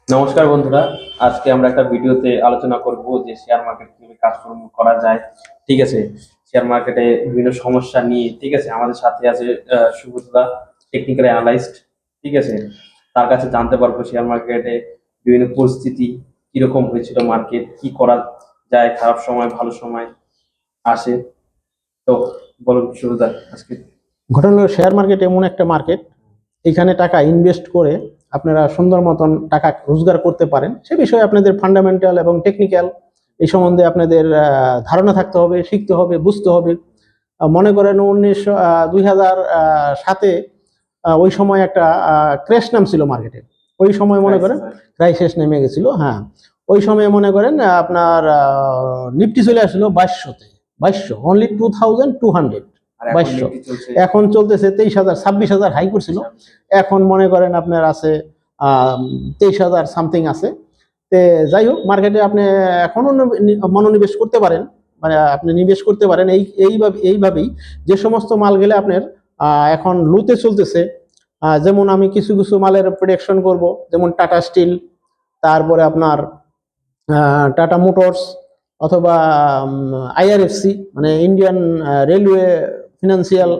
নমস্কার বন্ধুরা, আজকে আমরা একটা ভিডিওতে আলোচনা করব যে শেয়ার মার্কেট কিভাবে কাজকর্ম করা যায়। ঠিক আছে, শেয়ার মার্কেটে বিভিন্ন সমস্যা নিয়ে, ঠিক আছে, আমাদের সাথে আছে সুব্রতদা, টেকনিক্যাল অ্যানালাইস্ট। ঠিক আছে, তার কাছে জানতে পারবো শেয়ার মার্কেটে বিভিন্ন পরিস্থিতি কিরকম হয়েছিল, মার্কেট কি করা যায়, খারাপ সময় ভালো সময় আসে। তো বলুন সুব্রতদা আজকে। ঘটনা হলো শেয়ার মার্কেট এমন একটা মার্কেট, এখানে টাকা ইনভেস্ট করে আপনারা সুন্দর মতন টাকা রোজগার করতে পারেন। সে বিষয়ে আপনাদের ফান্ডামেন্টাল এবং টেকনিক্যাল এই সম্বন্ধে আপনাদের ধারণা থাকতে হবে, শিখতে হবে, বুঝতে হবে। মনে করেন 2007-এ ওই সময় একটা ক্র্যাশ নামছিল মার্কেটে। ওই সময় মনে করেন ক্রাইসিস নেমে গেছিল। হ্যাঁ, ওই সময় মনে করেন আপনার নিফটি চলে আসলো 2200-তে, 2200 অনলি 2200, 2200। এখন চলতেছে 23,000, 26,000 হাই করছিল। এখন মনে করেন আপনার আছে 23,000 সামথিং আছে। তে যাই হোক, মার্কেটে আপনি এখনো মনোনিবেশ করতে পারেন, মানে আপনি নিবেশ করতে পারেন এইভাবেই যে সমস্ত মাল গেলে আপনার এখন লুতে চলতেছে। যেমন আমি কিছু কিছু মালের প্রেডিকশন করব, যেমন টাটা স্টিল, তারপরে আপনার টাটা মোটরস, অথবা আইআরএফসি মানে ইন্ডিয়ান রেলওয়ে ফিনান্সিয়াল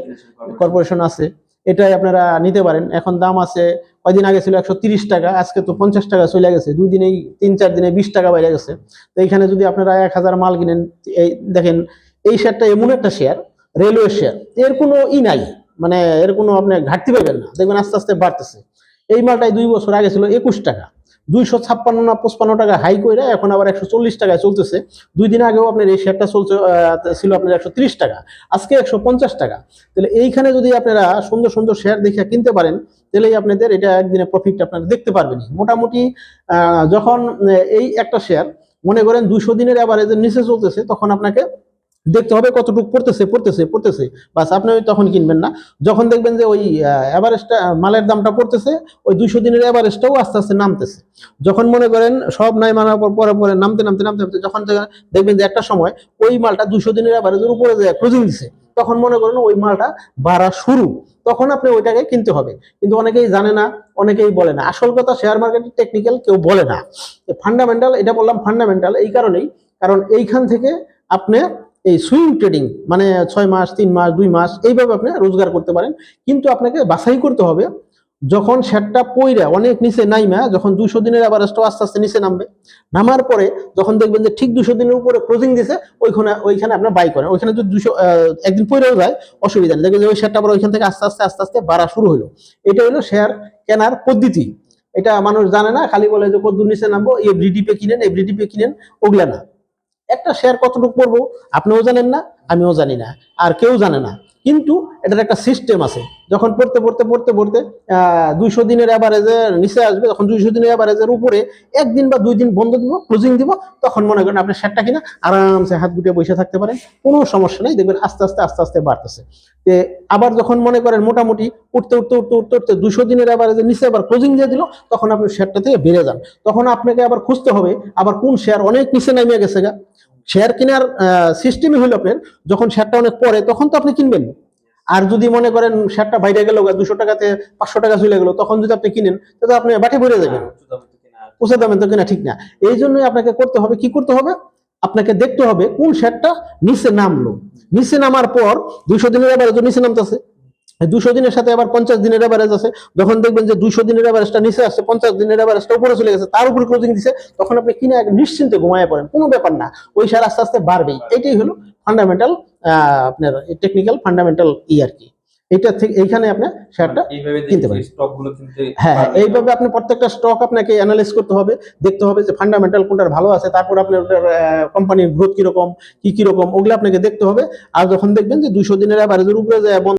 কর্পোরেশন আছে, এটাই আপনারা নিতে পারেন। এখন দাম আছে, কয়দিন আগে ছিল 130 টাকা, আজকে তো 50 টাকা চলে গেছে। 2 দিনেই 3-4 দিনে 20 টাকা বেড়ে গেছে। তো এইখানে যদি আপনারা 1000 মাল কিনেন, এই দেখেন এই শেয়ারটা এমন একটা শেয়ার, রেলওয়ে শেয়ার, এর কোনো নাই, মানে এর কোনো আপনি ঘাটতি পাবেন না, দেখবেন আস্তে আস্তে বাড়তেছে। এই মালটাই 2 বছর আগে ছিল 21 টাকা, 256 না 55 টাকা হাই করে এখন আবার 140 টাকায় চলতেছে। 2 দিন আগেও আপনার এই শেয়ারটা চলছে ছিল আপনার 130 টাকা, আজকে 150 টাকা। তাহলে এইখানে যদি আপনারা সুন্দর সুন্দর শেয়ার দেখে কিনতে পারেন, তাহলেই আপনাদের এটা একদিনে প্রফিট আপনারা দেখতে পারবেন। মোটামুটি যখন এই একটা শেয়ার মনে করেন 200 দিনের অ্যাভারেজের নিচে চলতেছে, তখন আপনাকে দেখতে হবে কতটুকু পড়তেছে পড়তেছে পড়তেছে, বাস আপনি তখন কিনবেন না। যখন দেখবেন যে ওই অ্যাভারেজটা মালের দামটা পড়তেছে, ওই 200 দিনের অ্যাভারেজটাও আস্তে আস্তে নামতেছে। যখন মনে করেন সব নাই মানার পর পরে পরে নামতে নামতে নামতে নামতে যখন দেখবেন যে একটা সময় ওই মালটা 200 দিনের অ্যাভারেজের উপরে যায় ক্লোজিং দিছে, তখন মনে করেন ওই মালটা বাড়া শুরু, তখন আপনি ওইটাকে কিনতে হবে। কিন্তু অনেকেই জানে না, অনেকেই বলে না। আসল কথা, শেয়ার মার্কেটের টেকনিক্যাল কেউ বলে না, ফান্ডামেন্টাল। এটা বললাম ফান্ডামেন্টাল এই কারণেই, কারণ এইখান থেকে আপনি এই সুইং ট্রেডিং মানে 6 মাস, 3 মাস, 2 মাস এইভাবে আপনি রোজগার করতে পারেন। কিন্তু আপনাকে বাছাই করতে হবে, যখন শেয়ারটা পইরা অনেক নিচে নাইমা, যখন 200 দিনের অ্যাভারেজটা আস্তে আস্তে নিচে নামবে, নামার পরে যখন দেখবেন যে ঠিক 200 দিনের উপরে ক্লোজিং দিছে, ওইখানে আপনি বাই করেন। ওইখানে যদি 200 একদিন পইরাও যায়, অসুবিধা নেই, দেখবেন যে ওই শেয়ারটা আবার ওইখান থেকে আস্তে আস্তে আস্তে আস্তে বাড়া শুরু হলো। এটা হলো শেয়ার কেনার পদ্ধতি। এটা মানুষ জানে না, খালি বলে যে কত নিচে নামবো, এভরিডিপে কিনেন, এভরিডিপে কিনেন, ওগুলা না। একটা শেয়ার কতটুকু পড়বো আপনিও জানেন না, আমিও জানি না, আর কেউ জানে না। কিন্তু এটার একটা সিস্টেম আছে। যখন পড়তে পড়তে পড়তে পড়তে 200 দিনের অ্যাভারেজের নিচে আসবে, তখন 200 দিনের অ্যাভারেজের উপরে 1 দিন বা 2 দিন বন্ধ দিব, ক্লোজিং দিব, তখন মনে করেন আপনার শেয়ারটা কিনা আরামসে হাত গুটিয়ে বসে থাকতে পারেন, কোনো সমস্যা নেই। দেখবেন আস্তে আস্তে আস্তে আস্তে বাড়তেছে। আবার যখন মনে করেন মোটামুটি উঠতে উঠতে উঠতে উঠতে উঠতে 200 দিনের অ্যাভারেজের নিচে আবার ক্লোজিং দিয়ে দিল, তখন আপনি শেয়ারটা থেকে বেড়ে যান। তখন আপনাকে আবার খুঁজতে হবে আবার কোন শেয়ার অনেক নিচে নামিয়ে গেছে গা। শেয়ার কেনার সিস্টেমই হলো আপনার, যখন শেয়ারটা অনেক পরে তখন তো আপনি কিনবেন। আর যদি মনে করেন শেয়ারটা বাইরে গেল 200 টাকাতে 500 টাকা চলে গেল, তখন যদি আপনি কিনেন, তাহলে আপনি বাটে ভরে যাবেন, উঁচা দামে তো কেনা ঠিক না। এই জন্যই আপনাকে করতে হবে, কি করতে হবে, আপনাকে দেখতে হবে কোন শেয়ারটা নিচে নামলো। নিচে নামার পর 200 দিনের অ্যাভারেজ নিচে নামতেছে, 200 দিনের সাথে আবার 50 দিনের অ্যাভারেজ আছে। যখন দেখবেন যে 200 দিনের অ্যাভারেজটা নিচে আসছে, 50 দিনের অ্যাভারেজটা উপরে চলে গেছে, তার উপরে ক্লোজিং দিছে, তখন আপনি কিনে নিশ্চিন্তে ঘুমায় পড়েন, কোনো ব্যাপার না, ওই শেয়ার আস্তে আস্তে বাড়বেই। এটাই হলো ফান্ডামেন্টাল, আপনার টেকনিক্যাল ফান্ডামেন্টাল আর কি। এইটা থেকে এইখানে আপনি শেয়ারটা কিনতে পারেন। হ্যাঁ, এইভাবে আপনি প্রত্যেকটা স্টক আপনাকে অ্যানালাইজ করতে হবে, দেখতে হবে যে ফান্ডামেন্টাল কোনটার ভালো আছে, তারপর আপনার কোম্পানির গ্রোথ কিরকম, কি কিরকম, ওগুলো আপনাকে দেখতে হবে। আর যখন দেখবেন যে 200 দিনের অ্যাভারেজের উপরে যায়